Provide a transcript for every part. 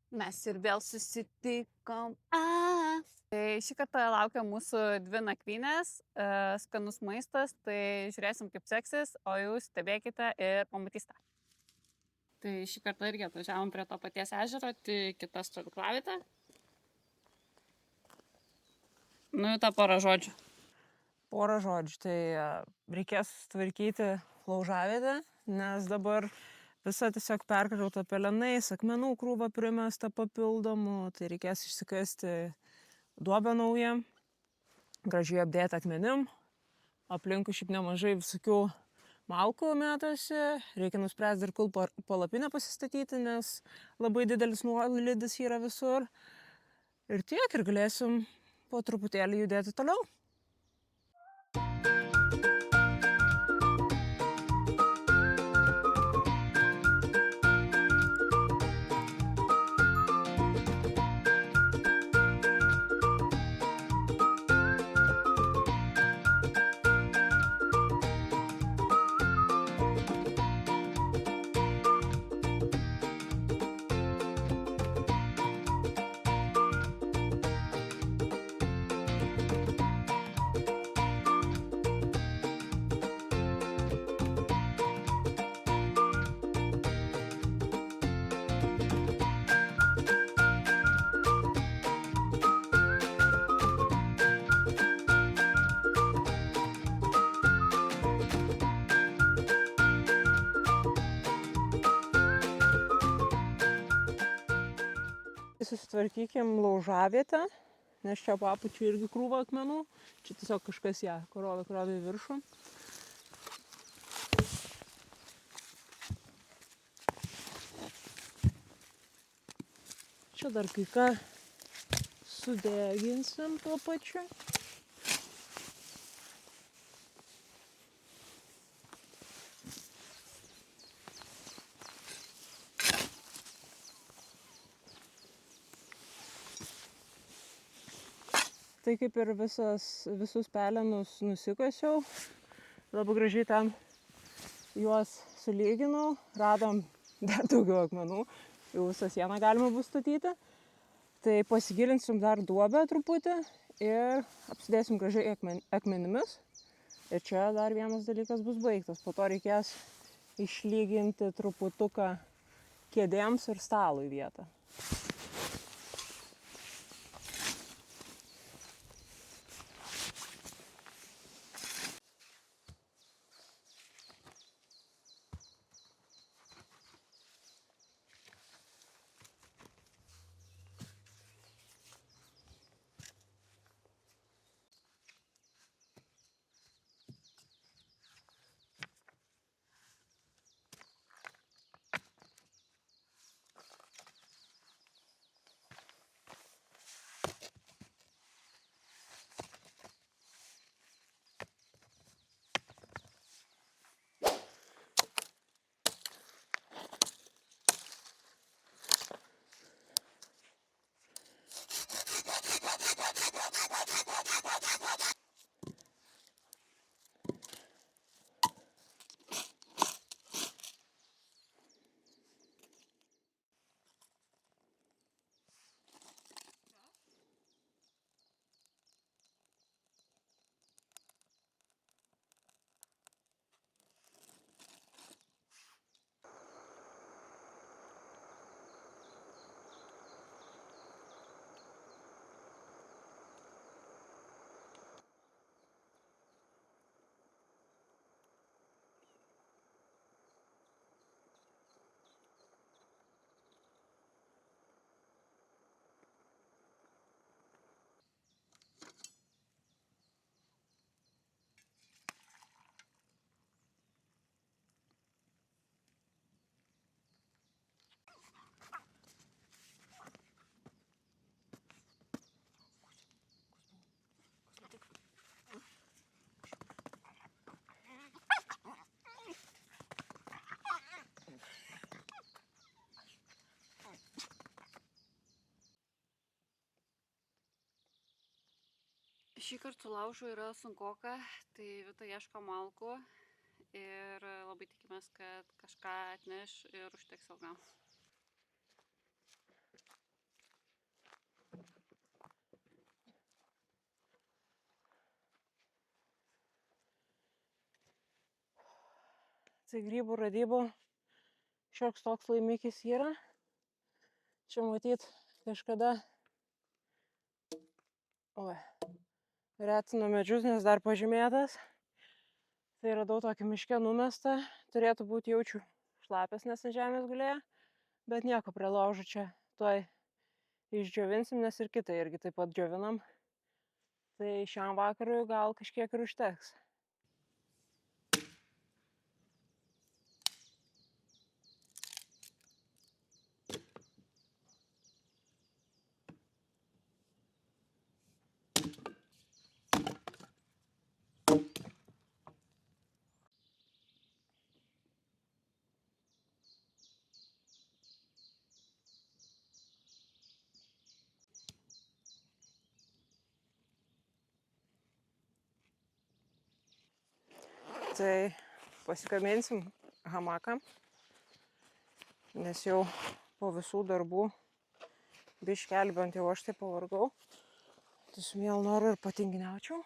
Mes ir vėl susitikom. Tai šį kartą laukia mūsų 2 nakvynės, skanus maistas, tai žiūrėsim kaip seksis, o jūs stebėkite ir pamatysite. Tai šį kartą irgi atvažiavom prie to paties ežero, tai kita stovyklavietė. Nu, tą porą žodžių. Porą žodžių. Tai reikės tvarkyti laužavietę, nes dabar visa tiesiog perkrauta pelenais, akmenų krūva primesta papildomų, tai reikės išsikasti duobę naują, gražiai apdėti akmenim, aplinkui šiaip nemažai visokių malkų metasi, reikia nuspręsti dar kur palapinę pasistatyti, nes labai didelis nuolydis yra visur. Ir tiek, ir galėsim po truputėlį judėti toliau. Susitvarkykim laužavietę, nes čia papučiu irgi krūva akmenų. Čia tiesiog kažkas ją krovė viršų. Čia dar kai ką sudeginsim tuo pačiu. Tai kaip ir visus pelenus nusikasiau, labai gražiai ten juos sulyginau, radom dar daugiau akmenų, jau visą sieną galima bus statyti. Tai pasigilinsim dar duobę truputį ir apsidėsim gražiai akmenimis. Ir čia dar vienas dalykas bus baigtas, po to reikės išlyginti truputuką kėdėms ir stalui vietą. Šį kartą su laužu yra sunkoka, tai Vita ieško malkų ir labai tikimės, kad kažką atneš ir užteks ilgam. Tai grybų radybų šioks toks laimikis yra. Čia matyt kažkada retino medžius, nes dar pažymėtas. Tai radau tokį miške numestą. Turėtų būti jaučiu šlapės, nes ant žemės gulėjo. Bet nieko, prie laužo čia tuoj išdžiovinsim, nes ir kitą irgi taip pat džiovinam. Tai šiam vakarui gal kažkiek ir užteks. Tai pasikabinsim hamaką, nes jau po visų darbų biškelį bent jau aš taip pavargau. Tai su mielu noru ir patinginiaučiau.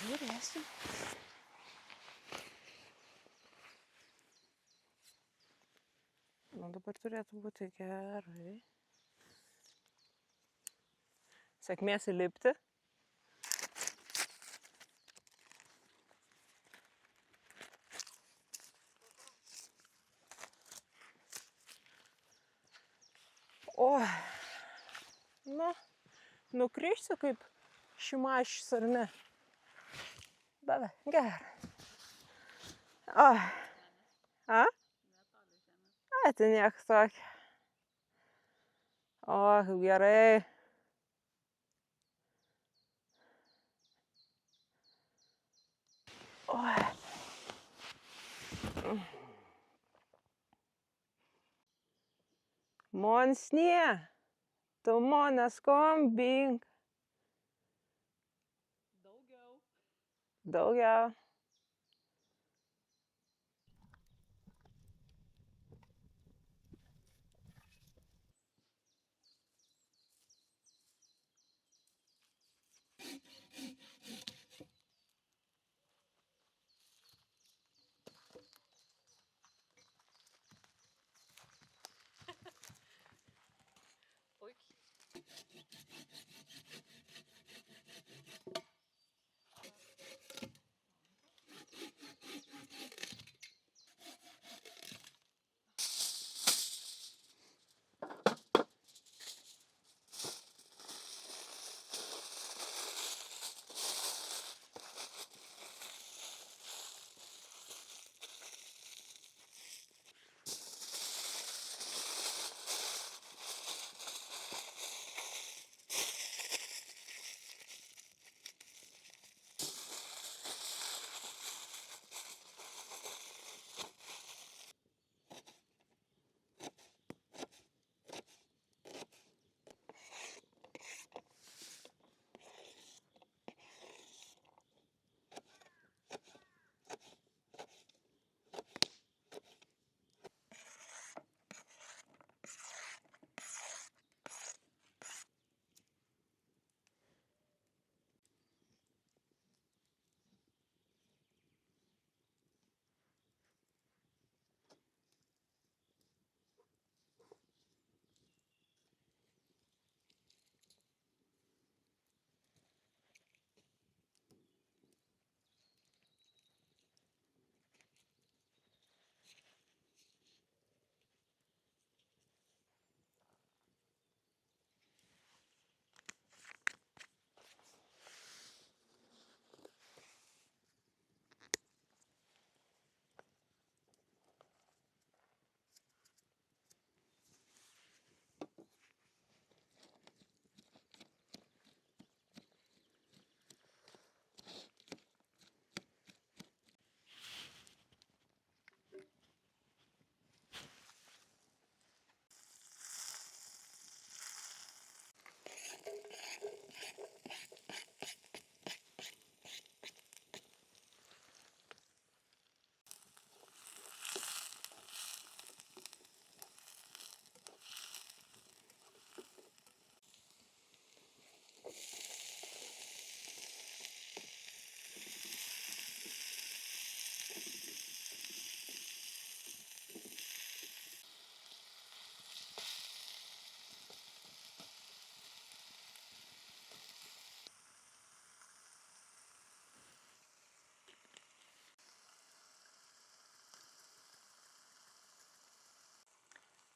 Žiūrėsim. Nu, dabar turėtų būti gerai. Sėkmės įlipti. Oi, nu, nukryžsiu kaip šimašis ar ne. Bet gerai. Oi. A? A, tai nieko tokio. O, gerai. Oi. Monsnie, tu mones kombink. Daugiau.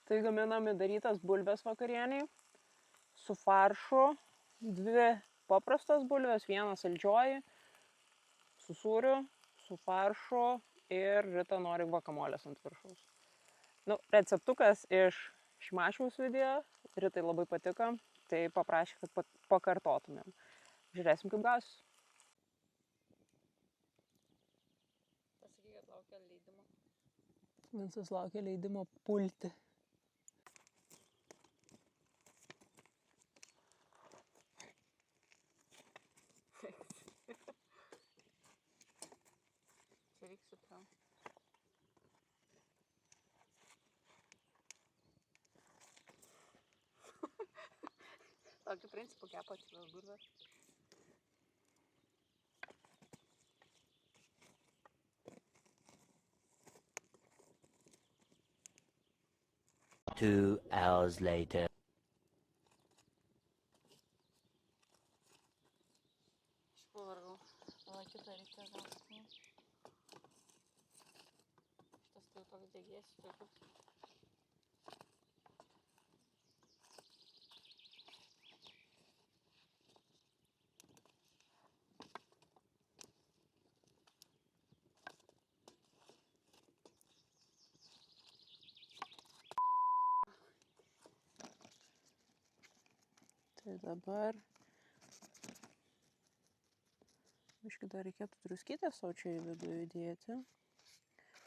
Tai gaminami darytas bulvės vakarieniai su faršu, 2 paprastos bulvės, 1 saldžioji, su sūriu, su faršu ir Rita nori guakamolės ant viršaus. Nu, receptukas iš Šimašiaus video, Ritai labai patiko, tai paprašė, kad pakartotumėm. Žiūrėsim, kaip gausis. Pasakyk, kad laukia leidimo. Vincas laukia leidimo pulti. Čia reiks sutrau. Tokiu principu kepa atviras bulves. Two hours later. Aš pavargau. O kitą reikia gauti. Šitas tai toks degės, turbūt. Tai dabar biškį dar reikėtų druskytės, o čia į vidų įdėti.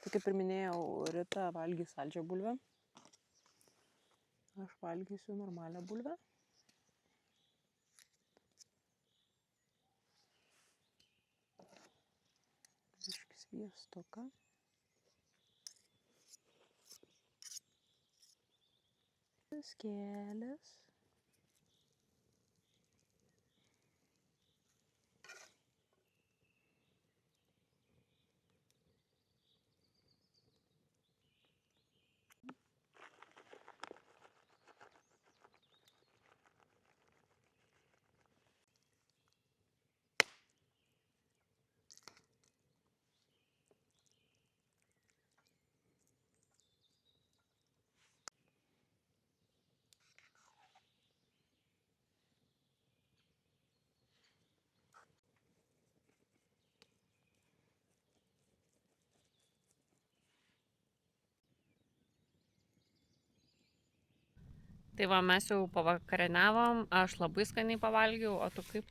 Tai kaip ir minėjau, Rita valgys saldžią bulvę. Aš valgysiu normalią bulvę. Biškį sviestuką. Skėlės. Tai va, mes jau pavakarieniavom, aš labai skaniai pavalgiau, o tu kaip?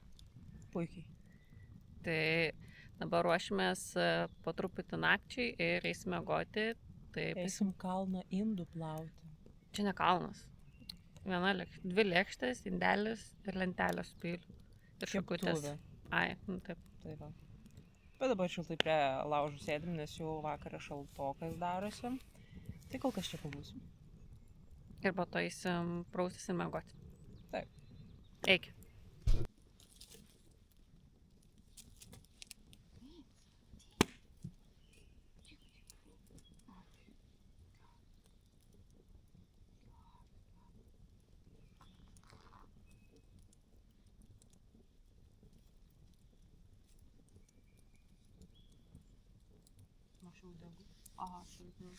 Puikiai. Tai dabar ruošimės po truputį nakčiai ir eisim miegoti. Tai Eisim kalną indų plauti. čia ne kalnas. 2 lėkštės, indelis ir lentelės su peiliu. Ir šakutės. Keptuvė. Ai, nu taip. Tai va. Bet dabar šiltai prie laužų sėdim, nes jau vakarą šaltokas darosi. Tai kol kas čia pabūsim. Ir po to eisim praustis ir miegoti. Taip. Eik. Aš jau degu. Aha, aš jau degu.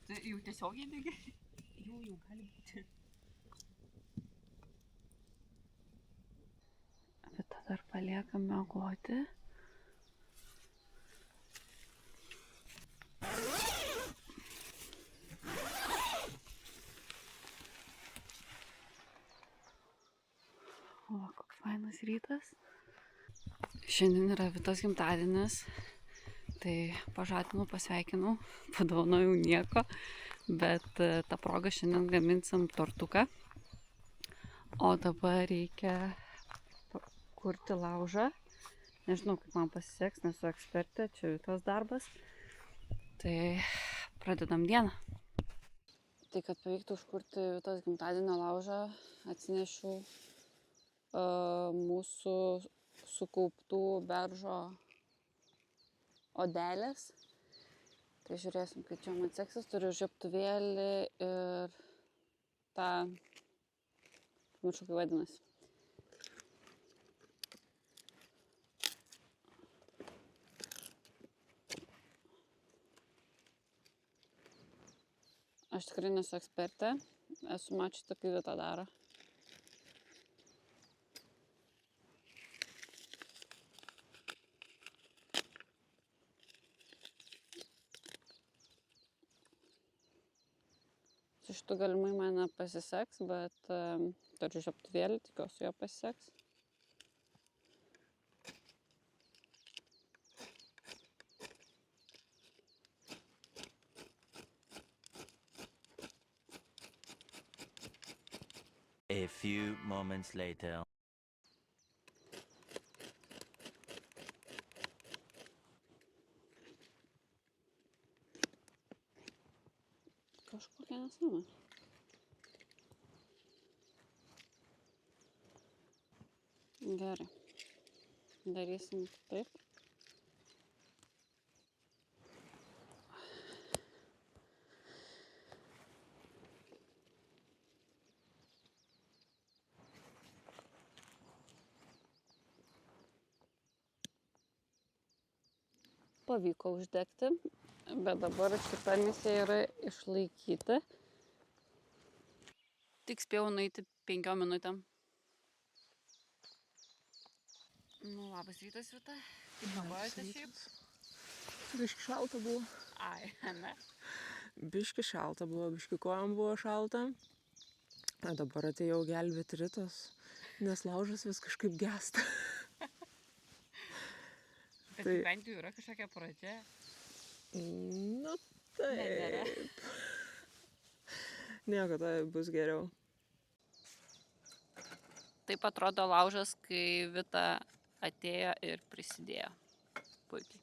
Tai jau tiesiogiai degi? Jau gali būti. Bet dar paliekam miegoti. O, koks fainas rytas. Šiandien yra Vitos gimtadienis. Tai pažadinau, pasveikinau, padovanojau nieko, bet tą progą šiandien gaminsim tortuką. O dabar reikia kurti laužą. Nežinau, kaip man pasiseks, nesu ekspertė, čia Vitos darbas. Tai pradedam dieną. Tai kad pavyktų užkurti Vitos gimtadienio laužą, atsinešiau mūsų sukauptų beržo odelės. Tai žiūrėsim, kaip čia man seksis. Turiu žiebtuvėlį ir tą, pamiršau, kaip vadinasi. Aš tikrai nesu ekspertė, esu mačiusi, kaip Vita daro. Su šitu galimai man nepasiseks, bet turiu žiebtuvėlį, tikiuosi jo pasiseks. A few moments later. Kažkokia nesama. Gerai. Darysim taip. Pavyko uždegti, bet dabar šita misija yra išlaikyti. Tik spėjau nueiti 5 minutėm. Nu, labas rytas, Vita. Kaip mėgojate šiaip? Biški šalta buvo. Ai, ne. Biški šalta buvo, biški kojom buvo šalta. O dabar atėjau gelbėti Ritos, nes laužas vis kažkaip gesta. Bet tai bent jau yra kažkokia pradžia. Nu, Nebėra. taip. Nieko, tai bus geriau. Taip atrodo laužas, kai Vita atėjo ir prisidėjo. Puikiai.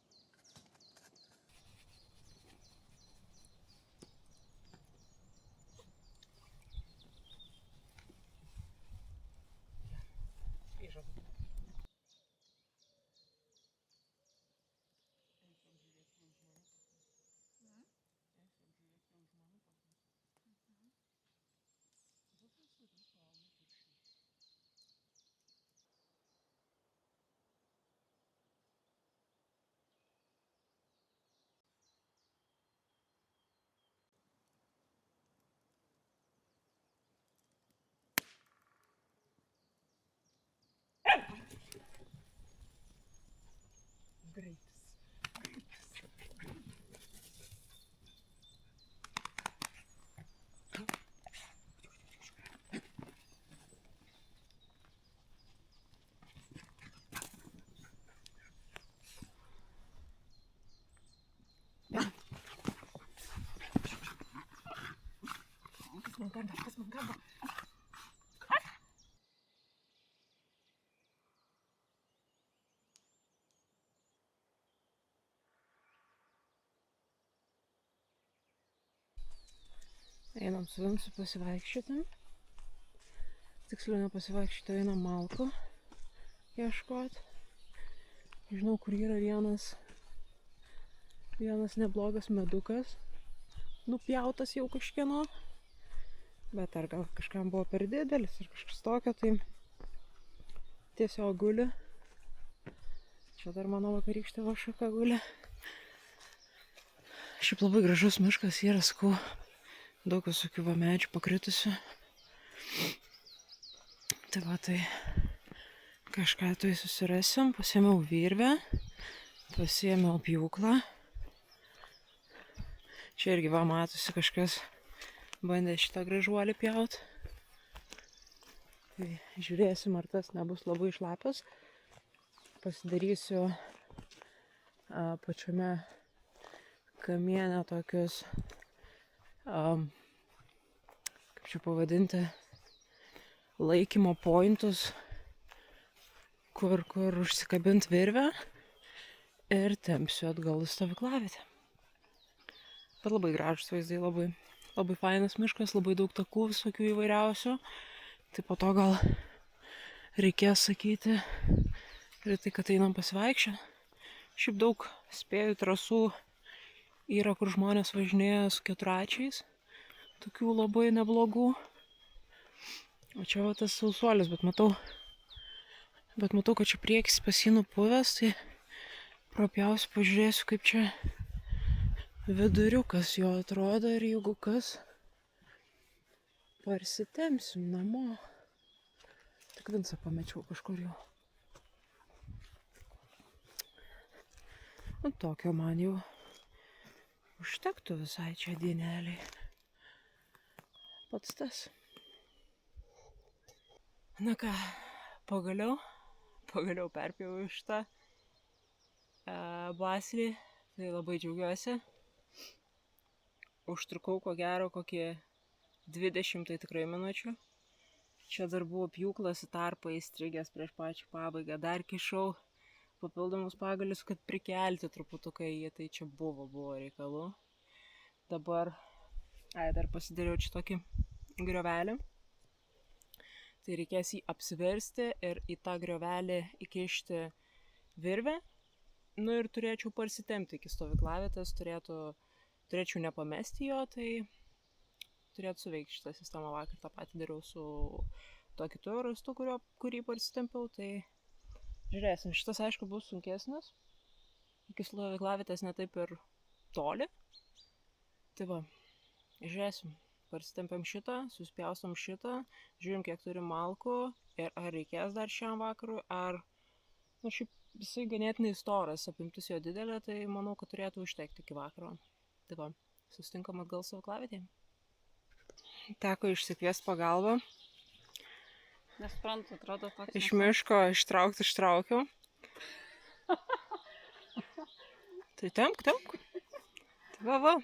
Kas man kaba? Einam su Vincu pasivaikščioti. Tiksliau nepasivaikščioti, einam malkų ieškot. Žinau, kur yra vienas neblogas medukas. Nupjautas jau kažkieno. Bet ar gal kažkam buvo per didelis ar kažkas tokio, tai tiesiog guli. Čia dar mano vakarykštė šaka guli. Šiaip labai gražus miškas yra, sakau, daug visokių va medžių pakritusių. Tai va, tai kažką tai susirasim. Pasiėmiau virvę, pasiėmiau pjūklą. Čia irgi va matosi kažkas bandė šitą gražuolį pjaut. Tai žiūrėsim, ar tas nebus labai šlapias. Pasidarysiu pačiame kamiene tokius, kaip čia pavadinti, laikymo pointus, kur užsikabint virvę ir tempsiu atgal į stovyklavietę. Bet labai gražus vaizdai, labai fainas miškas, labai daug takų visokių įvairiausių. Tai po to gal reikės sakyti tai, kad einam pasivaikščioti. Šiaip daug spėjų trasų yra, kur žmonės važinėja su keturračiais. Tokių labai neblogų. O čia va tas sausuolis, bet matau, kad čia priekis pas jį nupuvęs, tai propjausiu, pažiūrėsiu, kaip čia viduriukas jo atrodo ir jeigu kas, Parsitempsim namo. Tik Vincą pamečiau kažkur jau. Nu, tokio man jau užtektų visai čia dieneliai. Pats tas. Na ką, pagaliau perpjauau šitą baslį. Tai labai džiaugiuosi. Užtrukau ko gero kokį 20 tai tikrai minučių. Čia dar buvo pjūklas į tarpą įstrigęs prieš pačią pabaigą. Dar kišau papildomus pagalius, kad prikelti truputuką jį. Tai čia buvo reikalų. Dabar, dar pasidariau čia tokį griovelį. Tai reikės jį apsiversti ir į tą griovelį įkišti virvę. Nu ir turėčiau parsitempti iki stovyklavietės, turėčiau nepamesti jo, tai turėtų suveikti šitą sistemą. Vakar tą patį dariau su tuo kitu raistu, kurį parsitempiau, tai žiūrėsim. Šitas aišku bus sunkesnis, iki stovyklavietės netaip ir toli. Tai va, žiūrėsim. Parsitempiam šitą, suspjaustam šitą, žiūrim kiek turim malkų ir ar reikės dar šiam vakarui, ar šiaip jisai ganėtinai storas, apimtis jo didelė, tai manau, kad turėtų užtekti iki vakaro. Tai va, susitinkam atgal stovyklavietėje. Teko išsikviesti pagalbą. Nesprantu, atrodo toks. Iš miško ištraukiau. Tai tempk. Tai va.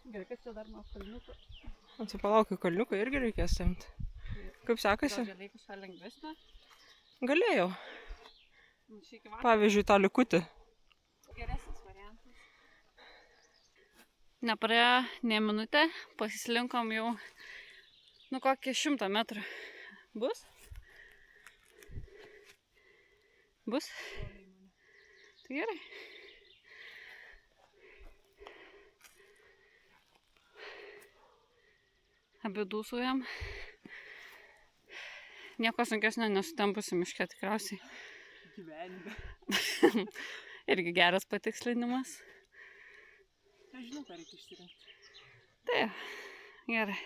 Gerai, kad čia dar nuo kalniukų. Atsipalaukiu, kalniuką irgi reikės tempti. Kaip sekasi? Gal galėjai kažką lengvesnio? Galėjau. Pavyzdžiui, tą likutį. Geresnis variantas. Nepraėjo ne minutę, pasislinkom jau, kokį 100 metrų. Bus? Bus? Tai gerai. Abi dūsuojam. Nieko sunkesnio nesutempusi miške tikriausiai. Gyvenime. Irgi geras patikslinimas. Aš žinau, ką reikia išsirinkti. Tai, gerai.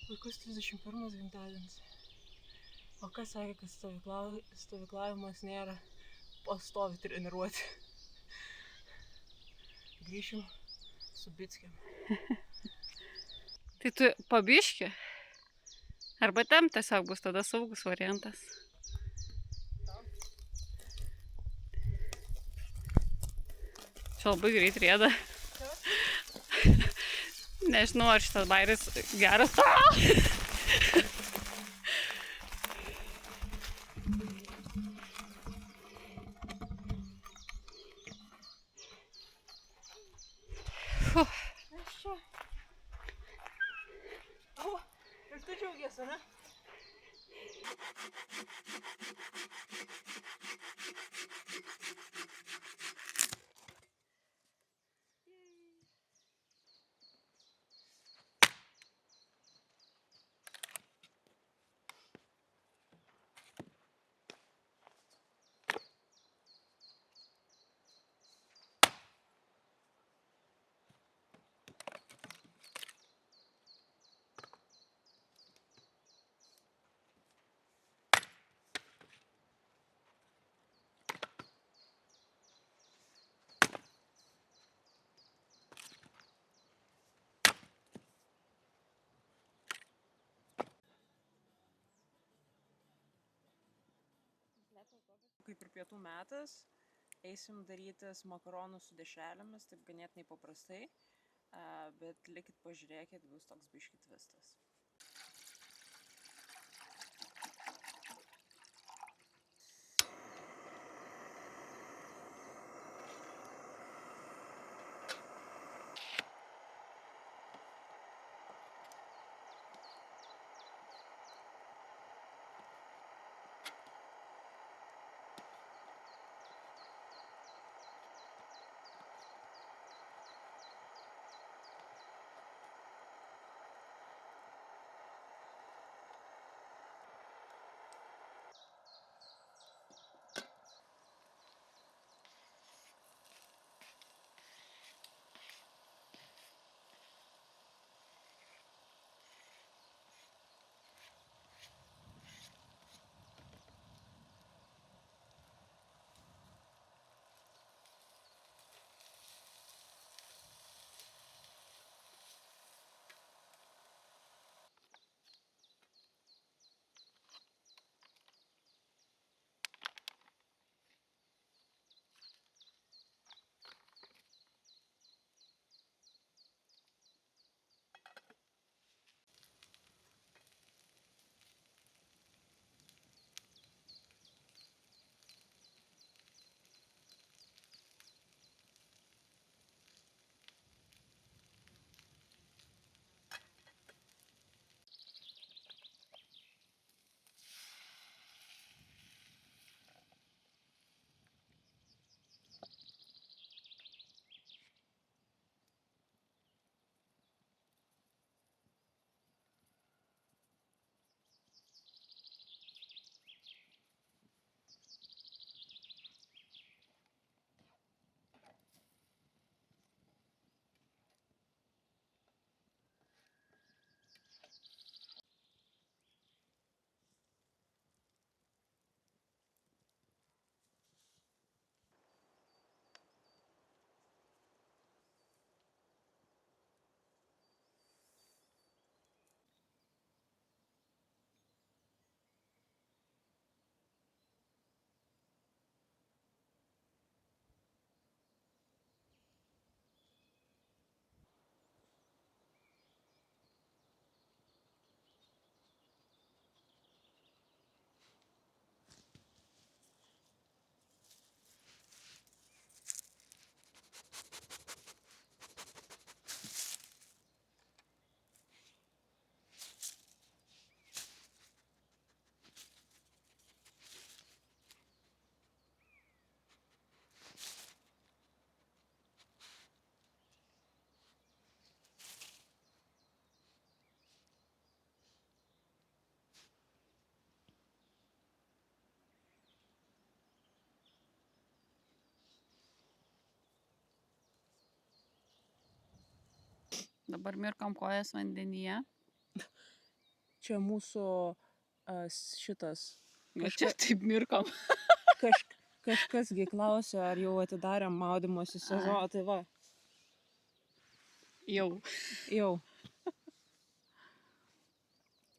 Vaikus 31 gimtadienis. O kas sakė, kad stovyklavimas nėra pastovi treniruoti. Grįšim su Bickiam. Tai tu pabiški? Arba tem tiesiog bus tada saugus variantas. Čia labai greit rieda. Nežinau, ar šitas bairis geras. Ir tu džiaugiesi, ne? Kaip ir pietų metas, eisim darytis makaronų su dešrelėmis, taip ganėtinai paprastai, bet likit pažiūrėkit, bus toks biškit tvistas. Dabar mirkam kojas vandenyje. Čia mūsų šitas. Va čia taip mirkam. Kažkasgi klausė, ar jau atidarėm maudymosi sezoną, tai va. Jau. Jau.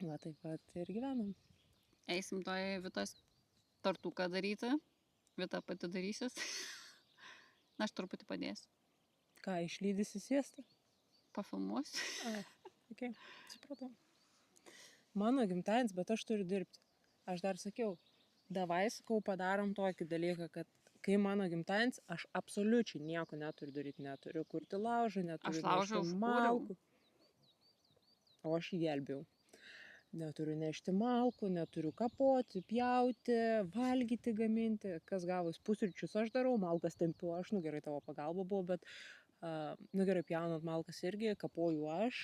Va taip pat ir gyvenam. Eisim toj Vitos tortuką daryti. Vita pati darysis. Na, aš truputį padėsiu. Ką, išlydysi siestą? Pafilmuosiu. Okay. Supratau. Mano gimtadienis, bet aš turiu dirbti. Aš dar sakiau, davai, sakau, padarom tokį dalyką, kad kai mano gimtadienis, aš absoliučiai nieko neturiu daryti, neturiu kurti laužą, neturiu Aš laužą nešti užkūriau. malkų. O aš jį gelbėjau. Neturiu nešti malkų, neturiu kapoti, pjauti, valgyti, gaminti. Kas gavus pusryčius aš darau, malkas tempiu aš, nu gerai, tavo pagalba buvo, bet, nu gerai, pjaunant malkas irgi, kapoju aš,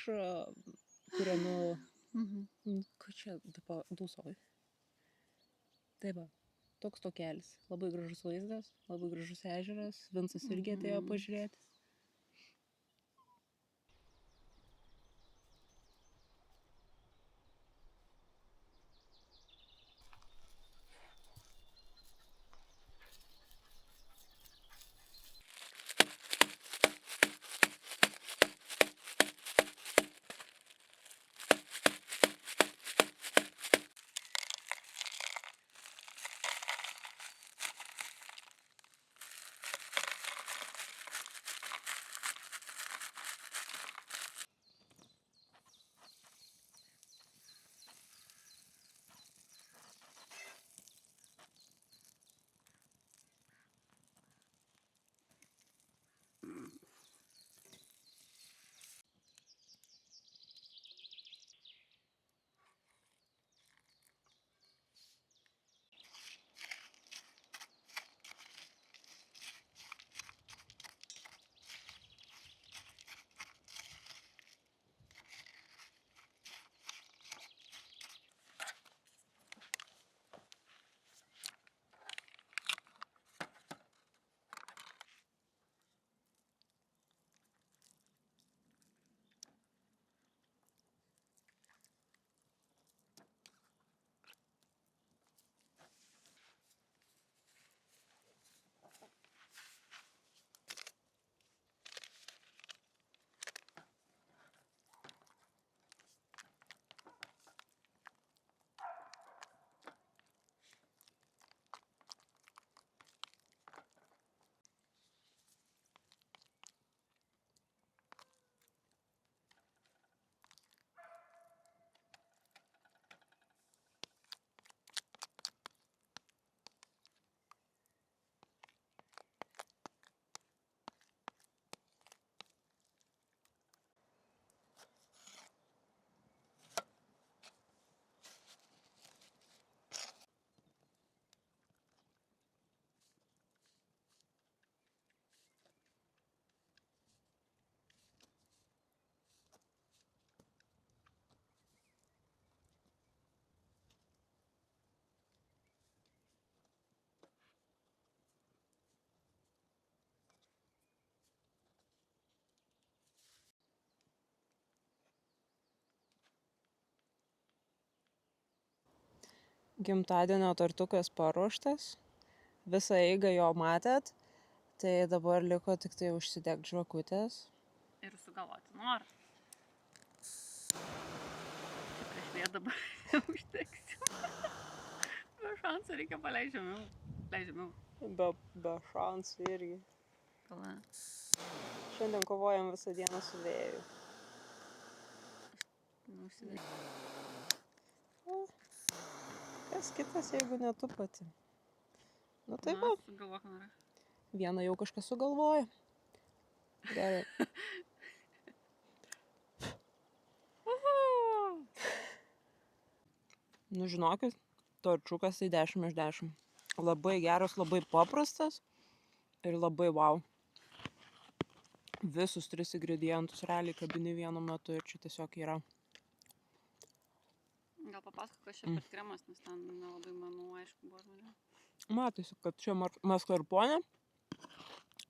kurianu, ką čia dūsauju. Tai va, toks tokelis. Labai gražus vaizdas, labai gražus ežeras. Vincas irgi atėjo pažiūrėti. Gimtadienio tortukas paruoštas, visą eigą jo matėt, tai dabar liko tik tai užsidegti žvakutės. Ir sugalvoti norą. Čia prieš vėją dabar neužteksim. Be šansų reikia paleidžiamiau. Be šansų irgi. Pala. Šiandien kovojam visą dieną su vėju. Užsidėti. Kas kitas, jeigu ne tu pati? Nu taip va. Sugalvok norą. Vieną jau kažkas sugalvoja. Gerai. Nu žinokit, torčiukas tai 10 iš 10. Labai geras, labai paprastas ir labai wow. Visus 3 ingredientus realiai kabini vienu metu ir čia tiesiog yra. Gal papasakok, kas čia per kremas, nes ten nelabai manau, aišku, buvo žmonių. Matosi, kad čia maskarponė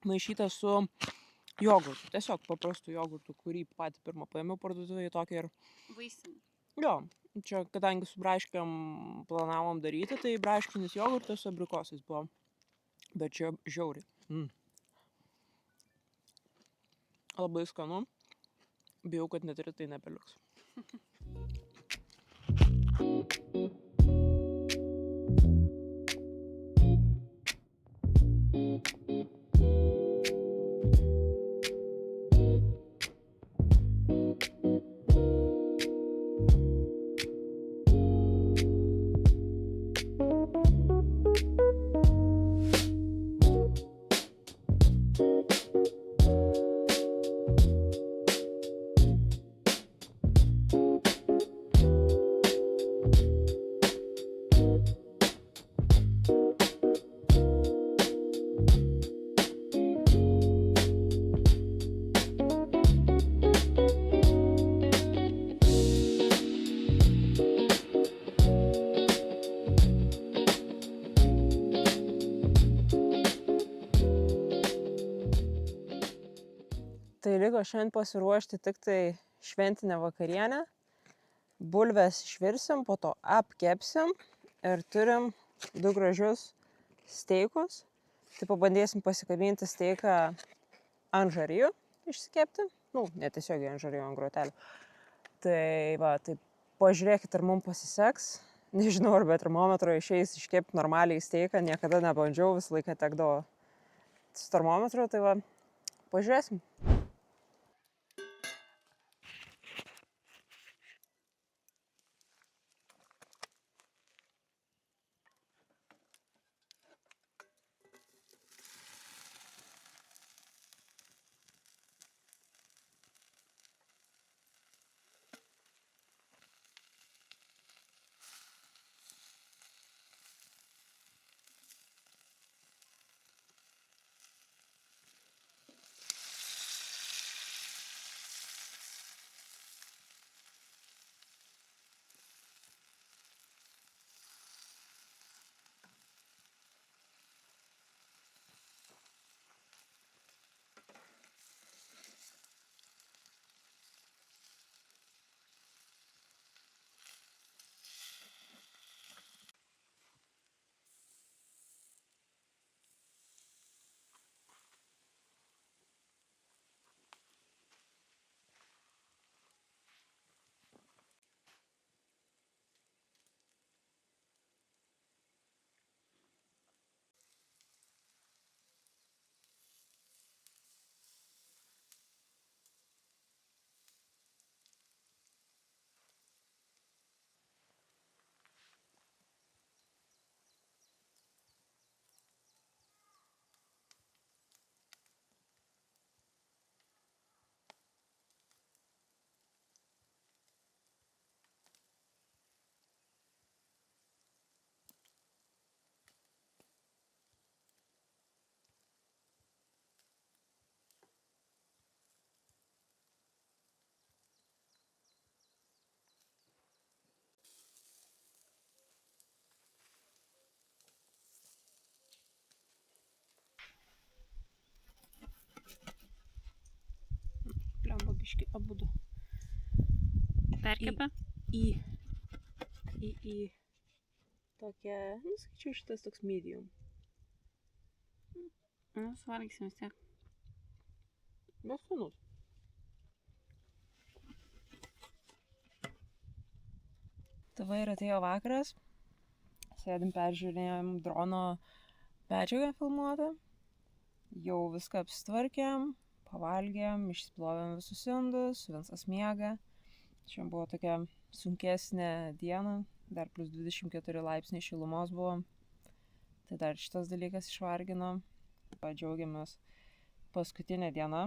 maišyta su Jogurtų, tiesiog paprastų jogurtų, kurį patį pirmą paėmiau parduotuvėje tokį ir... Vaisinį. Jo, čia kadangi su braškėm planavom daryti, tai braškinis jogurtas su abrikosais buvo. Bet čia žiauriai. Labai skanu. Bijau, kad net rytai nebeliks. Tai liko šiandien pasiruošti tik tai šventinę vakarienę. Bulves išvirsim, po to apkepsim ir turim 2 gražius steikus. Tai pabandėsim pasikabinti steiką ant žarijų išsikepti. Ne tiesiogiai ant žarijų, ant grotelių. Tai va, tai pažiūrėkit, ar mums pasiseks. Nežinau, ar be termometro išeis iškepti normaliai steiką. Niekada nebandžiau, visą laiką tekdavo su termometru. Tai va, pažiūrėsim. Biški abudu. Perkepė? Į tokią, sakyčiau, šitas toks medium. Suvalgysim vis tiek. Bet skanus. Tava ir atėjo vakaras. Sėdim peržiūrėjom drono medžiagą filmuotą. Jau viską apsitvarkėm. Pavalgėm, išsiplovėm visus indus, Vincas miega. Šiandien buvo tokia sunkesnė diena, dar plus 24 laipsniai šilumos buvo. Tai dar šitas dalykas išvargino. Džiaugiamės paskutinę dieną.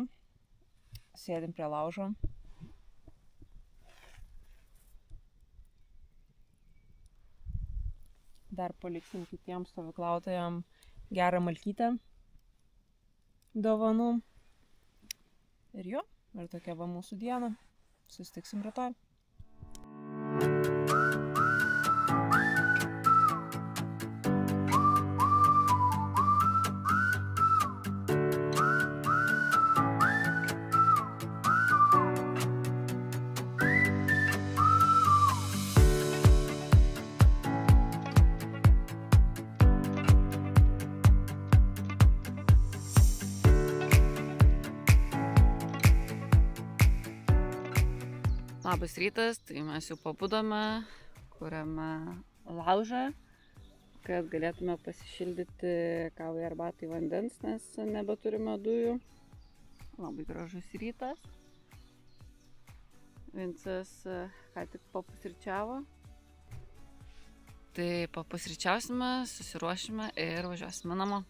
Sėdim prie laužo. Dar paliksim kitiems stovyklautojams gerą malkytę dovanų. Ir jo, ir tokia va mūsų diena. Susitiksim rytoj. Labas rytas, tai mes jau pabudome, kuriame laužą, kad galėtume pasišildyti kavai arbatai vandens, nes nebeturime dujų. Labai gražus rytas. Vincas ką tik papusryčiavo. Tai papusryčiausime, susiruošime ir važiuosime namo.